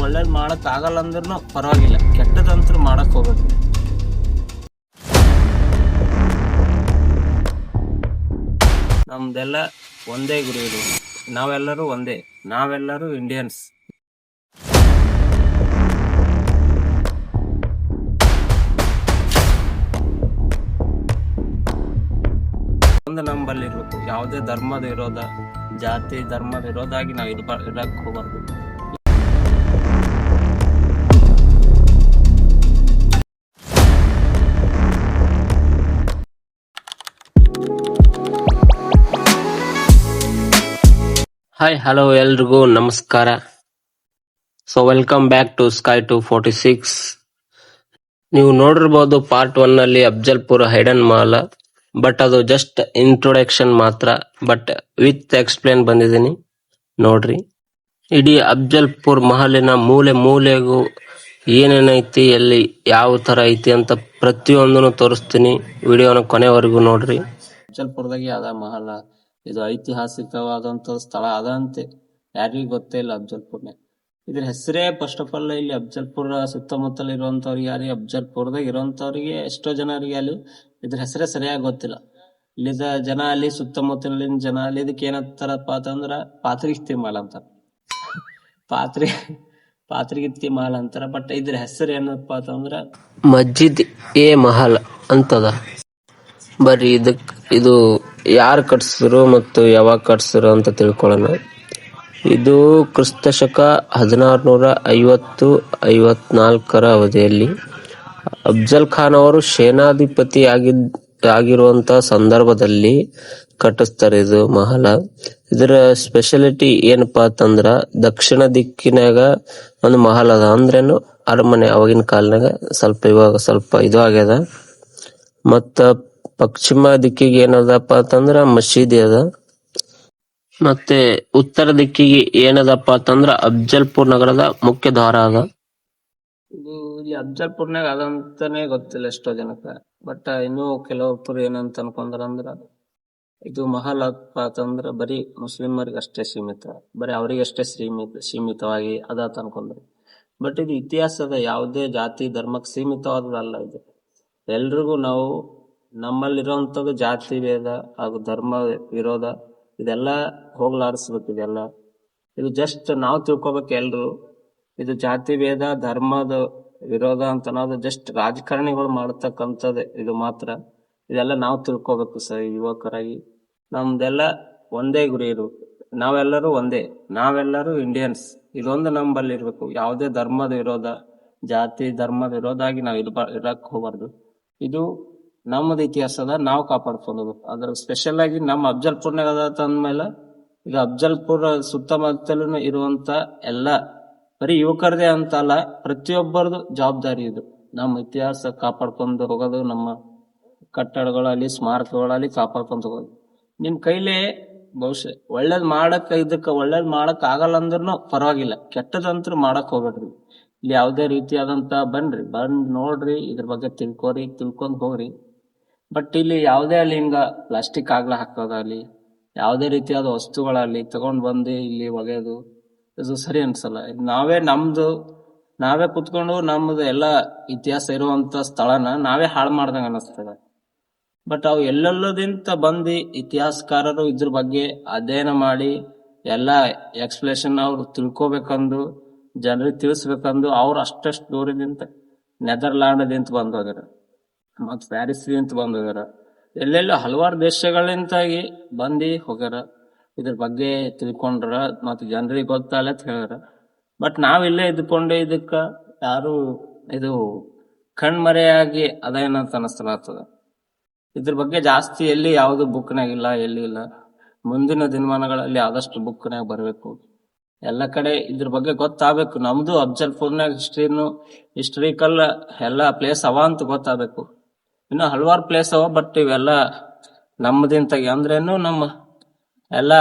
ಒಳ್ಳೇದ್ ಮಾಡಕ್ ಆಗಲ್ಲ ಅಂದ್ರೂ ಪರವಾಗಿಲ್ಲ, ಕೆಟ್ಟದಂತೂ ಮಾಡಕ್ ಹೋಗ್ಬೇಕು. ನಮ್ದೆಲ್ಲ ಒಂದೇ ಗುರಿ ಇದು. ನಾವೆಲ್ಲರೂ ಒಂದೇ, ನಾವೆಲ್ಲರೂ ಇಂಡಿಯನ್ಸ್. ಒಂದು ನಂಬಲ್ಲಿ ಇರ್ಬೇಕು. ಯಾವುದೇ ಧರ್ಮದ ವಿರೋಧ, ಜಾತಿ ಧರ್ಮದ ವಿರೋಧಾಗಿ ನಾವು ಇರಕ್ ಹೋಗ್ಬಾರ್ದು. ಹಾಯ್, ಹಲೋ, ಎಲ್ರಿಗೂ ನಮಸ್ಕಾರ. So welcome back to sky 246. ನೀವು ನೋಡಿರ್ಬೋದು ಪಾರ್ಟ್ 1 ನಲ್ಲಿ ಅಫ್ಜಲ್ಪುರ್ ಹೈಡನ್ ಮಹಲ್, ಬಟ್ ಅದು ಜಸ್ಟ್ ಇಂಟ್ರೊಡಕ್ಷನ್ ಮಾತ್ರ. ಬಟ್ ವಿತ್ ಎಕ್ಸ್ಪ್ಲೇನ್ ಬಂದಿದ್ದೀನಿ, ನೋಡ್ರಿ. ಇಡೀ ಅಫ್ಜಲ್ಪುರ್ ಮಹಲಿನ ಮೂಲೆ ಮೂಲೆಗೂ ಏನೇನೈತಿ, ಎಲ್ಲಿ ಯಾವ ತರ ಐತಿ ಅಂತ ಪ್ರತಿಯೊಂದನ್ನು ತೋರಿಸ್ತೀನಿ. ವಿಡಿಯೋನ ಕೊನೆವರೆಗೂ ನೋಡ್ರಿ. ಅಫ್ಜಲ್ಪುರದಾಗೆ ಅದ ಮಹಲ. ಇದು ಐತಿಹಾಸಿಕವಾದಂತ ಸ್ಥಳ ಅದಂತೆ, ಯಾರಿಗೂ ಗೊತ್ತೇ ಇಲ್ಲ ಅಫ್ಜಲ್ಪುರ್ನಾಗ. ಇದ್ರ ಹೆಸರೇ ಫಸ್ಟ್ ಆಫ್ ಆಲ್, ಇಲ್ಲಿ ಅಫ್ಜಲ್ಪುರ ಸುತ್ತಮುತ್ತಲ ಇರುವಂತವ್ರಿಗೆ, ಯಾರಿಗೆ ಅಫ್ಜಲ್ಪುರದಾಗ ಇರುವಂತವ್ರಿಗೆ, ಎಷ್ಟೋ ಜನರಿಗೆ ಅಲ್ಲಿ ಇದ್ರ ಹೆಸರೇ ಸರಿಯಾಗಿ ಗೊತ್ತಿಲ್ಲ. ಇಲ್ಲಿದ ಜನ, ಅಲ್ಲಿ ಸುತ್ತಮುತ್ತಲಿನ ಜನ ಅಲ್ಲಿ ಇದಕ್ಕೆ ಏನಂತಾರಪ್ಪ ಅಂತಂದ್ರ ಪಾತ್ರಿಗಿತ್ತಿ ಮಾಲ್ ಅಂತಾರ. ಪಾತ್ರಿಗಿತ್ತಿ ಮಾಲ್ ಅಂತಾರ. ಬಟ್ ಇದ್ರ ಹೆಸರು ಏನಪ್ಪಾ ಅಂತಂದ್ರ ಮಸ್ಜಿದ್ ಎ ಮಹಲ್ ಅಂತದ. ಬರ್ರಿ ಇದು ಯಾರು ಕಟ್ಸಿದ್ರು ಮತ್ತು ಯಾವಾಗ ಕಟ್ಸಿದ್ರು ಅಂತ ತಿಳ್ಕೊಳ್ಳೋಣ. ಇದು ಕ್ರಿಸ್ತಶಕ 1654 ಅವಧಿಯಲ್ಲಿ ಅಫ್ಜಲ್ ಖಾನ್ ಅವರು ಸೇನಾಧಿಪತಿ ಆಗಿರುವಂತ ಸಂದರ್ಭದಲ್ಲಿ ಕಟ್ಟಿಸ್ತಾರೆ ಇದು ಮಹಲ. ಇದರ ಸ್ಪೆಷಾಲಿಟಿ ಏನಪ್ಪಾ ಅಂತಂದ್ರ, ದಕ್ಷಿಣ ದಿಕ್ಕಿನಾಗ ಒಂದು ಮಹಲ್ ಅದ. ಅಂದ್ರೇನು, ಅರಮನೆ. ಅವಾಗಿನ ಕಾಲನಾಗ ಸ್ವಲ್ಪ, ಇವಾಗ ಸ್ವಲ್ಪ ಇದು ಆಗ್ಯದ. ಮತ್ತ ಪಶ್ಚಿಮ ದಿಕ್ಕಿಗೆ ಏನದಪ್ಪ ಅಂತಂದ್ರ ಮಸೀದಿ ಅದ. ಮತ್ತೆ ಉತ್ತರ ದಿಕ್ಕಿಗೆ ಏನದಪ್ಪ ಅಂತಂದ್ರ ಅಫ್ಜಲ್ಪುರ್ ನಗರದ ಮುಖ್ಯ ದ್ವಾರ ಅದ. ಇದು ಇಲ್ಲಿ ಅಫ್ಜಲ್ಪುರ್ನಾಗ ಅದಂತಾನೆ ಗೊತ್ತಿಲ್ಲ ಎಷ್ಟೋ ಜನಕ್ಕ. ಬಟ್ ಇನ್ನು ಕೆಲವೊಬ್ರು ಏನಂತ ಅನ್ಕೊಂಡ್ರ ಅಂದ್ರ, ಇದು ಮಹಲ್ ಅಪ್ಪ ಅಂತಂದ್ರ ಬರೀ ಮುಸ್ಲಿಮರಿಗೆ ಅಷ್ಟೇ ಸೀಮಿತ, ಬರೀ ಅವ್ರಿಗಷ್ಟೇ ಸೀಮಿತವಾಗಿ ಅದಾತ ಅನ್ಕೊಂಡ್ರಿ. ಬಟ್ ಇದು ಇತಿಹಾಸದ ಯಾವುದೇ ಜಾತಿ ಧರ್ಮಕ್ಕೆ ಸೀಮಿತವಾದದಲ್ಲ. ಇದು ಎಲ್ರಿಗೂ, ನಾವು ನಮ್ಮಲ್ಲಿರುವಂತದ್ದು ಜಾತಿ ಭೇದ ಹಾಗೂ ಧರ್ಮ ವಿರೋಧ ಇದೆಲ್ಲ ಹೋಗ್ಲಾಡಿಸ್ಬೇಕು. ಇದು ಜಸ್ಟ್ ನಾವು ತಿಳ್ಕೊಬೇಕು ಎಲ್ರು. ಇದು ಜಾತಿ ಭೇದ ಧರ್ಮದ ವಿರೋಧ ಅಂತ ಅನ್ನೋದು ಜಸ್ಟ್ ರಾಜಕಾರಣಿಗಳು ಮಾಡತಕ್ಕಂಥದ್ದು. ಇದು ಮಾತ್ರ ಇದೆಲ್ಲ ನಾವು ತಿಳ್ಕೊಬೇಕು ಸರ್, ಯುವಕರಾಗಿ. ನಮ್ದೆಲ್ಲ ಒಂದೇ ಗುರಿ ಇರ್ಬೇಕು. ನಾವೆಲ್ಲರೂ ಒಂದೇ, ನಾವೆಲ್ಲರೂ ಇಂಡಿಯನ್ಸ್. ಇದೊಂದು ನಂಬಲ್ಲಿ ಇರ್ಬೇಕು. ಯಾವುದೇ ಧರ್ಮದ ವಿರೋಧ, ಜಾತಿ ಧರ್ಮದ ವಿರೋಧಾಗಿ ನಾವು ಇರಕ್ ಹೋಗ್ಬಾರ್ದು. ಇದು ನಮ್ಮದು ಇತಿಹಾಸದ, ನಾವು ಕಾಪಾಡ್ಕೊಂಡು. ಅದ್ರ ಸ್ಪೆಷಲ್ ಆಗಿ ನಮ್ಮ ಅಫ್ಜಲ್ಪುರ್ನಾಗ ಅದ ಅಂದ್ಮೇಲೆ, ಈಗ ಅಫ್ಜಲ್ಪುರ್ ಸುತ್ತಮುತ್ತಲೂ ಇರುವಂತ ಎಲ್ಲ ಬರೀ ಯುವಕರದೇ ಅಂತ ಅಲ್ಲ, ಪ್ರತಿಯೊಬ್ಬರದು ಜವಾಬ್ದಾರಿ ಇದು. ನಮ್ಮ ಇತಿಹಾಸ ಕಾಪಾಡ್ಕೊಂಡು ಹೋಗೋದು, ನಮ್ಮ ಕಟ್ಟಡಗಳಲ್ಲಿ ಸ್ಮಾರಕಗಳಲ್ಲಿ ಕಾಪಾಡ್ಕೊಂಡು ಹೋಗೋದು ನಿಮ್ ಕೈಲೇ. ಬಹುಶಃ ಒಳ್ಳೇದ್ ಮಾಡಕ್ ಆಗಲ್ಲ ಅಂದ್ರೂ ಪರವಾಗಿಲ್ಲ, ಕೆಟ್ಟದಂತೂ ಮಾಡಕ್ ಹೋಗ್ಬೇಡ್ರಿ. ಇಲ್ಲಿ ಯಾವುದೇ ರೀತಿಯಾದಂತ ಬಂದ್ ನೋಡ್ರಿ, ಇದ್ರ ಬಗ್ಗೆ ತಿಳ್ಕೊಂಡ್ ಹೋಗ್ರಿ. ಬಟ್ ಇಲ್ಲಿ ಯಾವುದೇ ಅಲ್ಲಿ ಹಿಂಗ ಪ್ಲಾಸ್ಟಿಕ್ ಆಗ್ಲ ಹಾಕೋದಾಗ್ಲಿ, ಯಾವುದೇ ರೀತಿಯಾದ ವಸ್ತುಗಳಲ್ಲಿ ತಗೊಂಡ್ ಬಂದು ಇಲ್ಲಿ ಒಗೆಯೋದು, ಇದು ಸರಿ ಅನ್ಸಲ್ಲ. ನಾವೇ ಕುತ್ಕೊಂಡು ನಮ್ದು ಎಲ್ಲ ಇತಿಹಾಸ ಇರುವಂತ ಸ್ಥಳನ ನಾವೇ ಹಾಳು ಮಾಡ್ದಂಗ ಅನಿಸ್ತದ. ಬಟ್ ಅವು ಎಲ್ಲೆಲ್ಲದಿಂತ ಬಂದು ಇತಿಹಾಸಕಾರರು ಇದ್ರ ಬಗ್ಗೆ ಅಧ್ಯಯನ ಮಾಡಿ ಎಲ್ಲಾ ಎಕ್ಸ್ಪ್ಲೇಷನ್ ಅವ್ರು ತಿಳ್ಕೊಬೇಕಂದು, ಜನರಿಗೆ ತಿಳಿಸ್ಬೇಕಂದು ಅವ್ರು ಅಷ್ಟಷ್ಟು ದೂರದಿಂದ ನೆದರ್ಲ್ಯಾಂಡ್ ಬಂದ್ ಹೋಗ್ಯಾರ, ಮತ್ ಪ್ಯಾರಿಸ್ ಬಂದ್ ಹೋಗ್ಯಾರ, ಎಲ್ಲೆಲ್ಲ ಹಲವಾರು ದೇಶಗಳಿಂದಾಗಿ ಬಂದು ಹೋಗ್ಯಾರ. ಇದ್ರ ಬಗ್ಗೆ ತಿಳ್ಕೊಂಡ್ರ ಮತ್ ಜನರಿಗೆ ಗೊತ್ತಾಗಲ್ಲ ಅಂತ ಹೇಳ್ಯಾರ. ಬಟ್ ನಾವಿಲ್ಲೇ ಇದ್ಕೊಂಡು ಇದಕ್ಕ ಯಾರು ಇದು ಕಣ್ಮರೆಯಾಗಿ ಅದೇನಂತ ಅನಿಸ್ತದ. ಇದ್ರ ಬಗ್ಗೆ ಜಾಸ್ತಿ ಎಲ್ಲಿ ಯಾವ್ದು ಬುಕ್ನಾಗಿಲ್ಲ, ಎಲ್ಲಿ ಇಲ್ಲ. ಮುಂದಿನ ದಿನಮಾನಗಳಲ್ಲಿ ಆದಷ್ಟು ಬುಕ್ನಾಗ ಬರ್ಬೇಕು. ಎಲ್ಲ ಕಡೆ ಇದ್ರ ಬಗ್ಗೆ ಗೊತ್ತಾಗಬೇಕು. ನಮ್ದು ಅಫ್ಜಲ್ಪುರ್ನಾಗ ಹಿಸ್ಟ್ರಿಕಲ್ ಎಲ್ಲಾ ಪ್ಲೇಸ್ ಅವ ಅಂತ ಗೊತ್ತಾಗಬೇಕು. ಇನ್ನು ಹಲವಾರು ಪ್ಲೇಸ್ ಅವ, ಬಟ್ ಇವೆಲ್ಲ ನಮ್ಮದಿಂತಾಗಿ ಅಂದ್ರೇನು, ನಮ್ಮ ಎಲ್ಲ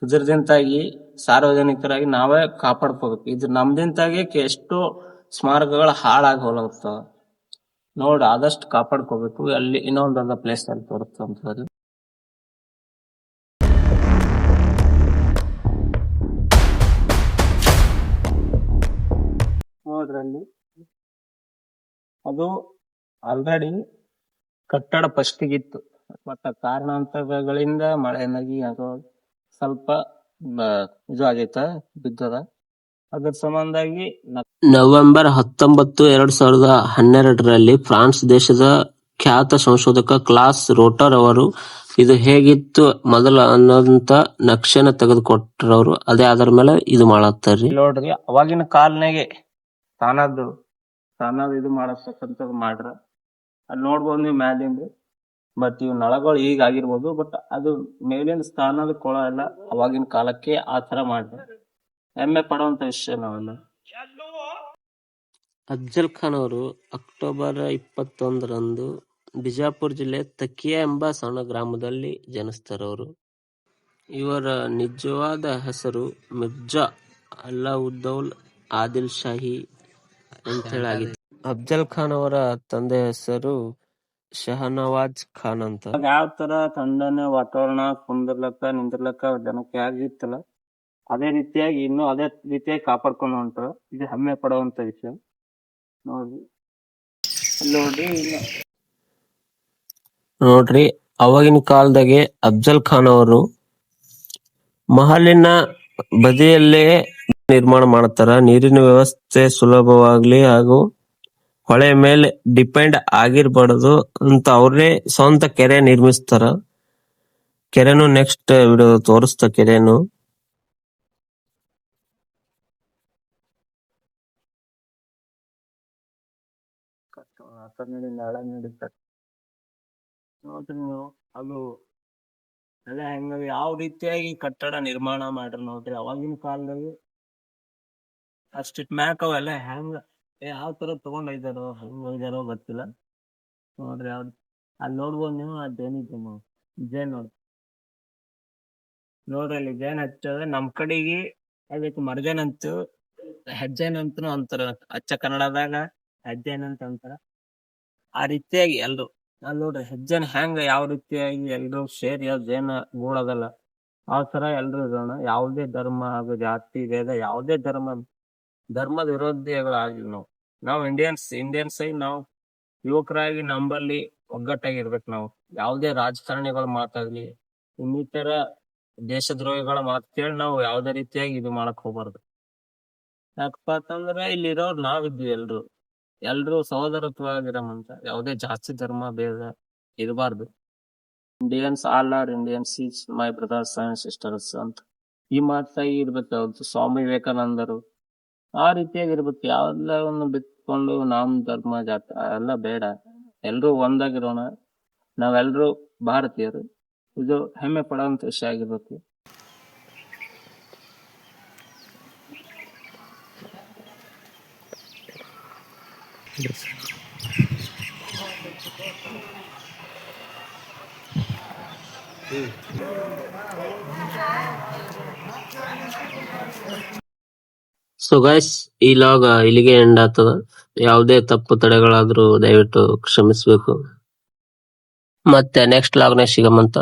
ಇದ್ರದಿಂತಾಗಿ ಸಾರ್ವಜನಿಕರಾಗಿ ನಾವೇ ಕಾಪಾಡ್ಕೋಬೇಕು. ಇದು ನಮ್ದಿಂತಾಗಿ ಎಷ್ಟೋ ಸ್ಮಾರಕಗಳು ಹಾಳಾಗಿ ಹೋಗ್ತಾವ. ನೋಡಿ ಆದಷ್ಟು ಕಾಪಾಡ್ಕೋಬೇಕು. ಅಲ್ಲಿ ಇನ್ನೊಂದೊಂದು ಪ್ಲೇಸ್ ಅಲ್ಲಿ ತೋರಿಸ್ತಂಥದ್ದು. 1200ರಲ್ಲಿ ಅದು ಆಲ್ರೆಡಿ ಕಟ್ಟಡ ಫಸ್ಟಿಗಿತ್ತು. ಮತ್ತ ಕಾರಣಾಂತರಗಳಿಂದ ಮಳೆಯಾಗಿ ಅದು ಸ್ವಲ್ಪ ಇದು ಆಗೈತ, ಬಿದ್ದದ. ಅದ್ರ ಸಂಬಂಧಾಗಿ ನವೆಂಬರ್ 19, 2012ರಲ್ಲಿ ಫ್ರಾನ್ಸ್ ದೇಶದ ಖ್ಯಾತ ಸಂಶೋಧಕ ಕ್ಲಾಸ್ ರೋಟರ್ ಅವರು ಇದು ಹೇಗಿತ್ತು ಮೊದಲ ಅನ್ನೋಂತ ನಕ್ಷೆನ ತೆಗೆದುಕೊಟ್ರವ್ರು. ಅದೇ ಆಧಾರ ಮೇಲೆ ಇದು ಮಾಡತ್ತಾರ್ರಿ. ನೋಡ್ರಿ, ಅವಾಗಿನ ಕಾಲನಾಗೆ ತಾನದ್ದು ಇದು ಮಾಡತಕ್ಕಂಥದ್ದು ಮಾಡ್ರ. ಅಲ್ಲಿ ನೋಡ್ಬೋದು ನೀವು ಮ್ಯಾಲಿಂದ. ಬಟ್ ಇವ್ ನಳಗಳು ಈಗ ಆಗಿರ್ಬೋದು, ಬಟ್ ಅದು ಮೇಲಿನ ಸ್ಥಾನದ ಕೊಳ ಎಲ್ಲ ಅವಾಗಿನ ಕಾಲಕ್ಕೆ ಆ ತರ ಮಾಡ್ರ. ಹೆಮ್ಮೆ ಪಡುವಂತ ವಿಷಯ ನಾವೆಲ್ಲ. ಅಫ್ಜಲ್ ಖಾನ್ ಅವರು ಅಕ್ಟೋಬರ್ 21ರಂದು ಬಿಜಾಪುರ ಜಿಲ್ಲೆ ತಕಿಯಾ ಎಂಬ ಸಣ್ಣ ಗ್ರಾಮದಲ್ಲಿ ಜನಿಸ್ತಾರವರು. ಇವರ ನಿಜವಾದ ಹೆಸರು ಮಿರ್ಜಾ ಅಲ್ಲಾವುದ್ದೌಲ ಆದಿಲ್ ಶಾಹಿ ಅಂತ ಹೇಳಾಗಿತ್ತು. ಅಫ್ಜಲ್ ಖಾನ್ ಅವರ ತಂದೆ ಹೆಸರು ಶಹನವಾಜ್ ಖಾನ್ ಅಂತ. ಯಾವ ತರ ತಣ್ಣನೆ ವಾತಾವರಣ, ಕುಂದಿರ್ಲಕ್ಕ ನಿಂದಿರ್ಲಕ್ಕ ಜನಕ್ಕೆ ಆಗಿತ್ತಲ್ಲ, ಅದೇ ರೀತಿಯಾಗಿ ಇನ್ನು ಅದೇ ರೀತಿಯಾಗಿ ಕಾಪಾಡ್ಕೊಂಡು ಹೊಂಟ್ರ. ಇದು ಹೆಮ್ಮೆ ಪಡುವಂತ ವಿಷಯ. ನೋಡ್ರಿ, ಅವಾಗಿನ ಕಾಲದಾಗೆ ಅಫ್ಜಲ್ ಖಾನ್ ಅವರು ಮಹಲಿನ ಬದಿಯಲ್ಲೇ ನಿರ್ಮಾಣ ಮಾಡ್ತಾರ. ನೀರಿನ ವ್ಯವಸ್ಥೆ ಸುಲಭವಾಗ್ಲಿ ಹಾಗೂ ಹೊಳೆ ಮೇಲೆ ಡಿಪೆಂಡ್ ಆಗಿರ್ಬಾರ್ದು ಅಂತ ಅವ್ರೇ ಸ್ವಂತ ಕೆರೆ ನಿರ್ಮಿಸ್ತಾರ. ಕೆರೆನು ನೆಕ್ಸ್ಟ್ ವಿಡಿಯೋ ತೋರಿಸ್ತಾ ಕೆರೆನು. ನೋಡ್ರಿ ನೀವು, ಅದು ಎಲ್ಲ ಹೆಂಗ ಯಾವ ರೀತಿಯಾಗಿ ಕಟ್ಟಡ ನಿರ್ಮಾಣ ಮಾಡ್ರ ನೋಡ್ರಿ. ಅವಾಗಿನ ಕಾಲದಲ್ಲಿ ಅಷ್ಟಿಟ್ ಮ್ಯಾಕ್ ಅವೆಲ್ಲ ಹೆಂಗ ಯಾವ ತರ ತಗೊಂಡ್ ಹೋಯ್ದಾರೋ ಹೆಂಗ್ ಹೋಯ್ದಾರೋ ಗೊತ್ತಿಲ್ಲ. ನೋಡ್ರಿ ಅಲ್ಲಿ ನೋಡ್ಬೋದು ನೀವು, ಅದೇನಿದೆ ಜೇನ್ ನೋಡ್ರಿ ಅಲ್ಲಿ ಜೇನ್ ಹಚ್ಚೋದ್ರೆ ನಮ್ ಕಡೆಗೆ ಅದಕ್ಕೆ ಮರ್ಜೇನ್ ಅಂತು ಹೆಜ್ಜೇನ್ ಅಂತನು ಅಂತಾರ. ಅಚ್ಚ ಕನ್ನಡದಾಗ ಹೆಜ್ಜೇನ್ ಅಂತ ಅಂತಾರ. ಆ ರೀತಿಯಾಗಿ ಎಲ್ರು ಅಲ್ಲಿ ನೋಡ್ರಿ ಹೆಜ್ಜೆನ ಹೆಂಗ ಯಾವ ರೀತಿಯಾಗಿ ಎಲ್ರು ಸೇರಿ ಜೇನ ಗೂಡದಲ್ಲ ಆ ತರ ಎಲ್ರು ಇರೋಣ. ಯಾವುದೇ ಧರ್ಮ ಹಾಗೂ ಜಾತಿ ಭೇದ, ಯಾವುದೇ ಧರ್ಮದ ವಿರೋಧಿಗಳಾಗಿಲ್ಲ. ನಾವು ಇಂಡಿಯನ್ಸ್ ಆಗಿ ನಾವು ಯುವಕರಾಗಿ ನಂಬಲ್ಲಿ ಒಗ್ಗಟ್ಟಾಗಿರ್ಬೇಕು. ನಾವು ಯಾವುದೇ ರಾಜಕಾರಣಿಗಳ ಮಾತಾಗ್ಲಿ ಇನ್ನಿತರ ದೇಶದ್ರೋಹಿಗಳ ಮಾತು ಕೇಳಿ ನಾವು ಯಾವುದೇ ರೀತಿಯಾಗಿ ಇದು ಮಾಡಕ್ ಹೋಗ್ಬಾರ್ದು. ಯಾಕಪ್ಪ ಅಂತಂದ್ರೆ ಇಲ್ಲಿರೋರು ನಾವಿದ್ವಿ, ಎಲ್ರು ಸಹೋದರತ್ವವಾಗಿರಮಂತ. ಯಾವುದೇ ಜಾಸ್ತಿ ಧರ್ಮ ಭೇದ ಇರಬಾರ್ದು. Indians all are Indians is my brothers and sisters ಅಂತ ಈ ಮಾತಾಗಿ ಇರ್ಬೇಕು. ಸ್ವಾಮಿ ವಿವೇಕಾನಂದರು ಆ ರೀತಿಯಾಗಿ ಇರ್ಬೇಕು. ಯಾವೆಲ್ಲವನ್ನು ಬಿತ್ಕೊಂಡು ನಮ್ ಧರ್ಮ ಜಾತಿ ಎಲ್ಲ ಬೇಡ, ಎಲ್ರು ಒಂದಾಗಿರೋಣ. ನಾವೆಲ್ರು ಭಾರತೀಯರು. ಇದು ಹೆಮ್ಮೆ ಪಡುವಂತ ವಿಷಯ ಆಗಿರ್ಬೇಕು. ಸೊ ಗೈಸ್, ಈ ಲಾಗ್ ಇಲ್ಲಿಗೆ ಎಂಡ್ ಆಗ್ತದ. ಯಾವುದೇ ತಪ್ಪು ತಡೆಗಳಾದ್ರೂ ದಯವಿಟ್ಟು ಕ್ಷಮಿಸ್ಬೇಕು. ಮತ್ತೆ ನೆಕ್ಸ್ಟ್ ಲಾಗ್ನಾಗ ಸಿಗಮಂತ.